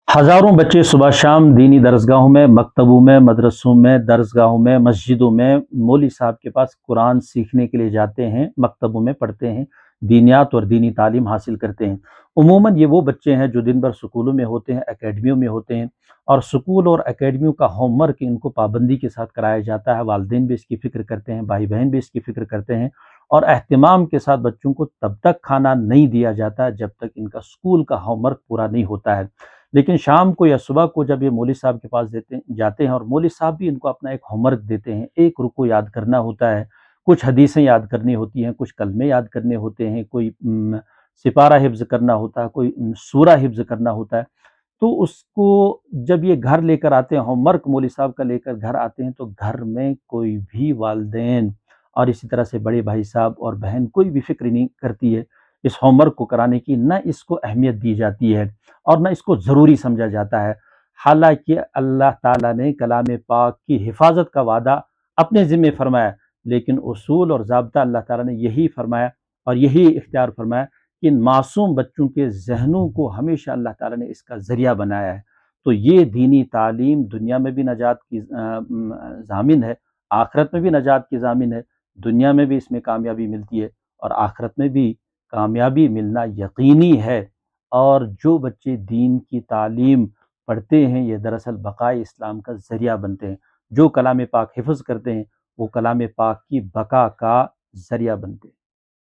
हज़ारों बच्चे सुबह शाम दीनी दरसगाहों में, मकतबों में, मदरसों में, दरसगाहों में, मस्जिदों में मौलवी साहब के पास कुरान सीखने के लिए जाते हैं, मकतबों में पढ़ते हैं, दीनियात और दीनी तालीम हासिल करते हैं। उमूमन ये वो बच्चे हैं जो दिन भर स्कूलों में होते हैं, एकेडमियों में होते हैं, और स्कूल और एकेडमियों का होमवर्क इनको पाबंदी के साथ कराया जाता है। वालिदैन भी इसकी फ़िक्र करते हैं, भाई बहन भी इसकी फ़िक्र करते हैं, और एहतिमाम के साथ बच्चों को तब तक खाना नहीं दिया जाता जब तक इनका स्कूल का होमवर्क पूरा नहीं होता है। लेकिन शाम को या सुबह को जब ये मौलवी साहब के पास जाते हैं, और मौलवी साहब भी इनको अपना एक होमवर्क देते हैं, एक रुकू याद करना होता है, कुछ हदीसें याद करनी होती हैं, कुछ कलमे याद करने होते हैं, कोई सिपारा हिफ्ज़ करना होता है, कोई सूरा हिफ्ज़ करना होता है। तो उसको जब ये घर लेकर आते हैं, होमवर्क मौलवी साहब का लेकर घर आते हैं, तो घर में कोई भी वालिदैन और इसी तरह से बड़े भाई साहब और बहन कोई भी फ़िक्र नहीं करती है इस होमवर्क को कराने की, न इसको अहमियत दी जाती है और न इसको ज़रूरी समझा जाता है। हालाँकि अल्लाह ताला ने कलाम पाक की हिफ़ाज़त का वादा अपने ज़िम्मे फ़रमाया, लेकिन उसूल और ज़ाब्ता अल्लाह ताला ने यही फ़रमाया और यही इख्तियार फ़रमाया कि इन मासूम बच्चों के ज़हनों को हमेशा अल्लाह ताला ने इसका ज़रिया बनाया है। तो ये दीनी तालीम दुनिया में भी नजात की ज़ामिन है, आखिरत में भी नजात की ज़ामिन है। दुनिया में भी इसमें कामयाबी मिलती है और आखिरत में भी कामयाबी मिलना यकीनी है। और जो बच्चे दीन की तालीम पढ़ते हैं, ये दरअसल बक़ाए इस्लाम का ज़रिया बनते हैं। जो कलाम पाक हिफ़्ज़ करते हैं, वो कलाम पाक की बका का ज़रिया बनते हैं।